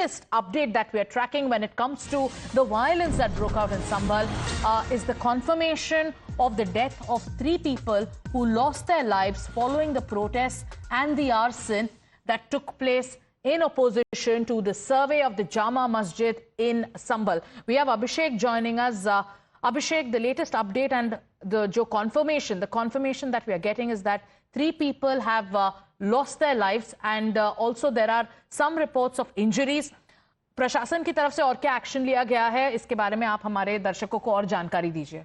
latest update that we are tracking when it comes to the violence that broke out in Sambhal is the confirmation of the death of 3 people who lost their lives following the protests and the arson that took place in opposition to the survey of the Jama Masjid in Sambhal. We have Abhishek joining us. Abhishek, the latest update and the confirmation that we are getting is that 3 people have lost their lives and also there are some reports of injuries. प्रशासन की तरफ से और क्या action लिया गया है, इसके बारे में आप हमारे दर्शकों को और जानकारी दीजिए।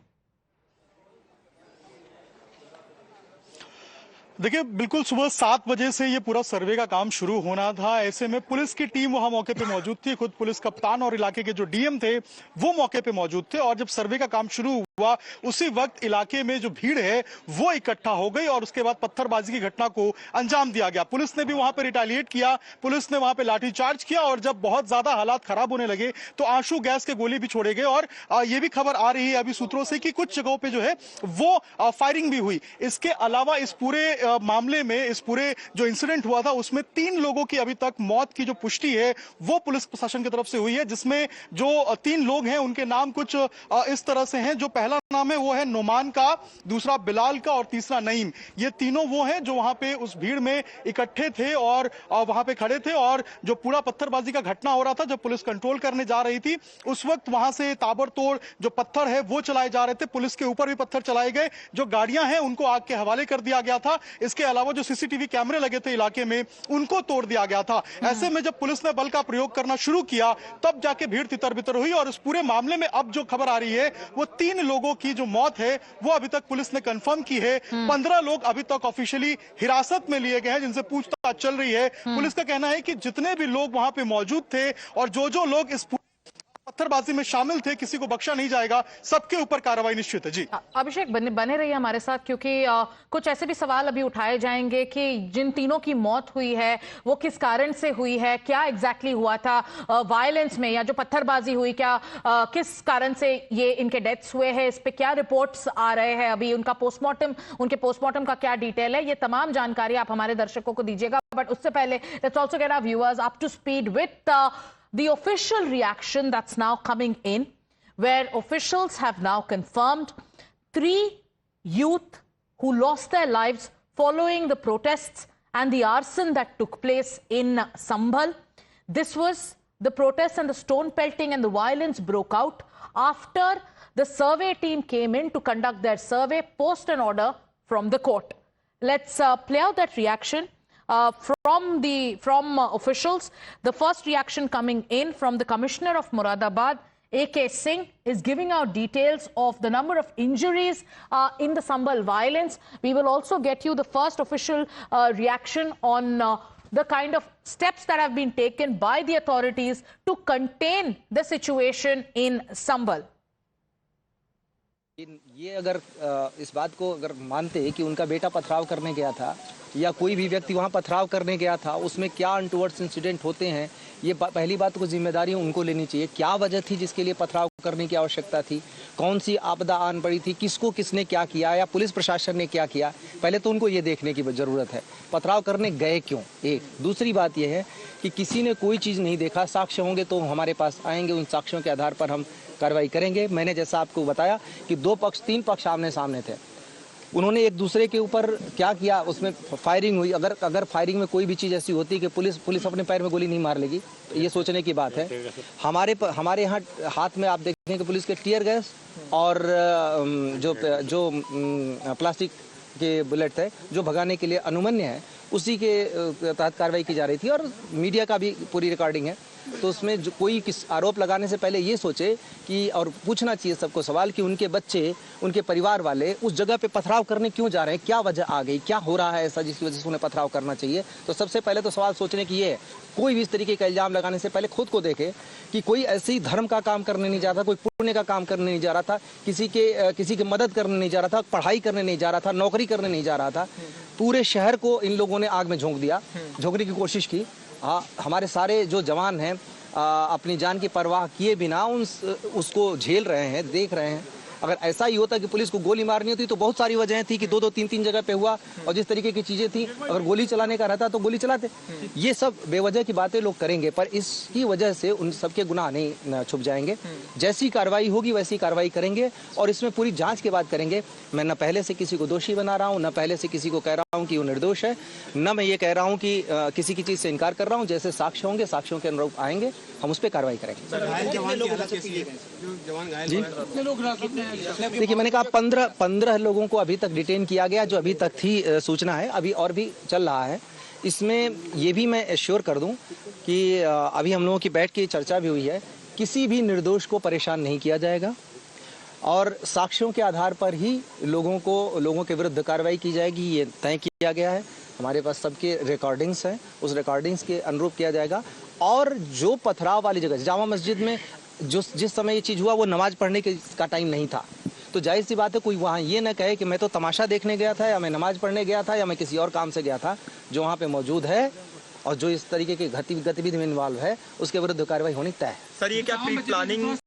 देखिए, बिल्कुल सुबह 7 बजे से ये पूरा सर्वे का काम शुरू होना था। ऐसे में पुलिस की टीम वहां मौके पे मौजूद थी। खुद पुलिस कप्तान और इलाके के जो डीएम थे वो मौके पे मौजूद थे और जब सर्वे का काम शुरू हुआ उसी वक्त इलाके में जो भीड़ है वो इकट्ठा हो गई और उसके बाद पत्थरबाजी की घटना को अंजाम दिया गया। पुलिस ने भी वहां पे रिटेलिएट किया, पुलिस ने वहां पे लाठीचार्ज किया और जब बहुत ज्यादा हालात खराब होने लगे तो आंसू गैस के गोले भी छोड़े गए और ये भी खबर आ रही है अभी सूत्रों से कि कुछ जगहों पे जो है वो फायरिंग भी हुई। इसके अलावा इस पूरे मामले में, इस पूरे जो इंसिडेंट हुआ था उसमें 3 लोगों की अभी तक मौत की जो पुष्टि है वो पुलिस प्रशासन की तरफ से हुई है, जिसमें जो 3 लोग हैं उनके नाम कुछ इस तरह से हैं। जो पहला नाम है वो है नुमान का, दूसरा बिलाल का और तीसरा नईम। ये तीनों वो हैं जो वहां पे उस भीड़ में इकट्ठे थे और वहां पे खड़े थे और जो पूरा पत्थरबाजी का घटना हो रहा था, जब पुलिस कंट्रोल करने जा रही थी उस वक्त वहां से ताबड़तोड़ जो पत्थर है वो चलाए जा रहे थे। पुलिस के ऊपर भी पत्थर चलाए गए, जो गाड़ियां हैं उनको आग के हवाले कर दिया गया था। इसके अलावा जो सीसीटीवी कैमरे लगे थे इलाके में उनको तोड़ दिया गया था। ऐसे में जब पुलिस ने बल का प्रयोग करना शुरू किया तब जाके भीड़ तितर बितर हुई और इस पूरे मामले में अब जो खबर आ रही है वो 3 लोगों की जो मौत है वो अभी तक पुलिस ने कंफर्म की है। 15 लोग अभी तक ऑफिशियली हिरासत में लिए गए हैं जिनसे पूछताछ चल रही है। पुलिस का कहना है कि जितने भी लोग वहां पे मौजूद थे और जो लोग इस पत्थरबाजी में शामिल थे किसी को बख्शा नहीं जाएगा, सबके ऊपर कार्रवाई निश्चित है। जी अभिषेक बने रहिए हमारे साथ, क्योंकि कुछ ऐसे भी सवाल अभी उठाए जाएंगे कि जिन तीनों की मौत हुई है वो किस कारण से हुई है, क्या एग्जैक्टली हुआ था वायलेंस में, या जो पत्थरबाजी हुई क्या किस कारण से ये इनके डेथ्स हुए हैं, इस पे क्या रिपोर्ट्स आ रहे हैं, अभी उनके पोस्टमार्टम का क्या डिटेल है, ये तमाम जानकारी आप हमारे दर्शकों को दीजिएगा। बट उससे पहले let's also get our viewers up to speed with the official reaction that's now coming in, where officials have now confirmed 3 youth who lost their lives following the protests and the arson that took place in Sambhal. This was the protests and the stone pelting and the violence broke out after the survey team came in to conduct their survey post an order from the court. Let's play out that reaction from officials. The first reaction coming in from the Commissioner of Moradabad, A.K. Singh, is giving out details of the number of injuries in the Sambhal violence. We will also get you the first official reaction on the kind of steps that have been taken by the authorities to contain the situation in Sambhal. ये अगर इस बात को अगर मानते कि उनका बेटा पथराव करने गया था या कोई भी व्यक्ति वहां पथराव करने गया था, उसमें क्या अनटुवर्ड्स इंसिडेंट होते हैं, ये पहली बात को जिम्मेदारी उनको लेनी चाहिए। क्या वजह थी जिसके लिए पथराव करने की आवश्यकता थी, कौन सी आपदा आन पड़ी थी, किसको किसने क्या किया या पुलिस प्रशासन ने क्या किया, पहले तो उनको ये देखने की ज़रूरत है। पथराव करने गए क्यों, एक। दूसरी बात यह है कि किसी ने कोई चीज़ नहीं देखा, साक्ष्य होंगे तो हमारे पास आएंगे, उन साक्ष्यों के आधार पर हम कार्रवाई करेंगे। मैंने जैसा आपको बताया कि 3 पक्ष आमने सामने थे, उन्होंने एक दूसरे के ऊपर क्या किया, उसमें फायरिंग हुई। अगर फायरिंग में कोई भी चीज़ ऐसी होती कि पुलिस अपने पैर में गोली नहीं मार लेगी, तो ये सोचने की बात है। हमारे यहाँ हाथ में आप देखें कि पुलिस के टीयर गैस और जो प्लास्टिक के बुलेट थे जो भगाने के लिए अनुमन्य है, उसी के तहत कार्रवाई की जा रही थी और मीडिया का भी पूरी रिकॉर्डिंग है। तो उसमें जो कोई किस आरोप लगाने से पहले ये सोचे कि और पूछना चाहिए सबको सवाल कि उनके बच्चे, उनके परिवार वाले उस जगह पे पथराव करने क्यों जा रहे हैं, क्या वजह आ गई, क्या हो रहा है ऐसा जिसकी वजह से उन्हें पथराव करना चाहिए। तो सबसे पहले तो सवाल सोचने की ये है, कोई भी इस तरीके का इल्जाम लगाने से पहले खुद को देखे कि कोई ऐसी धर्म का काम करने नहीं जा रहा था, कोई पुण्य का काम करने नहीं जा रहा था, किसी की मदद करने नहीं जा रहा था, पढ़ाई करने नहीं जा रहा था, नौकरी करने नहीं जा रहा था। पूरे शहर को इन लोगों ने आग में झोंकने की कोशिश की। हाँ, हमारे सारे जो जवान हैं अपनी जान की परवाह किए बिना उसको झेल रहे हैं, देख रहे हैं। अगर ऐसा ही होता कि पुलिस को गोली मारनी होती तो बहुत सारी वजहें थी कि 2-2, 3-3 जगह पे हुआ, और जिस तरीके की चीजें थी, अगर गोली चलाने का रहता तो गोली चलाते। ये सब बेवजह की बातें लोग करेंगे, पर इसकी वजह से उन सबके गुनाह नहीं छुप जाएंगे। जैसी कार्रवाई होगी वैसी कार्रवाई करेंगे, और इसमें पूरी जांच के बाद करेंगे। मैं न पहले से किसी को दोषी बना रहा हूं, न पहले से किसी को कह रहा हूं कि वो निर्दोष है, न मैं ये कह रहा हूं कि किसी की चीज से इनकार कर रहा हूं। जैसे साक्ष्य होंगे, साक्ष्यों के अनुरूप आएंगे, हम उस पर कार्रवाई करेंगे। देखिए, मैंने कहा 15 लोगों को अभी तक डिटेन किया गया, जो अभी तक थी सूचना है, अभी और भी चल रहा है। इसमें ये भी मैं एश्योर कर दूं कि अभी हम लोगों की बैठ की चर्चा भी हुई है, किसी भी निर्दोष को परेशान नहीं किया जाएगा, और साक्ष्यों के आधार पर ही लोगों के विरुद्ध कार्रवाई की जाएगी, ये तय किया गया है। हमारे पास सबके रिकॉर्डिंग्स हैं, उस रिकॉर्डिंग्स के अनुरूप किया जाएगा। और जो पथराव वाली जगह, जामा मस्जिद में जिस समय ये चीज़ हुआ वो नमाज पढ़ने का टाइम नहीं था, तो जाहिर सी बात है कोई वहाँ ये ना कहे कि मैं तो तमाशा देखने गया था, या मैं नमाज पढ़ने गया था, या मैं किसी और काम से गया था। जो वहाँ पे मौजूद है और जो इस तरीके की गतिविधि में इन्वॉल्व है, उसके विरुद्ध कार्रवाई होनी तय है। सर, ये क्या प्री प्लानिंग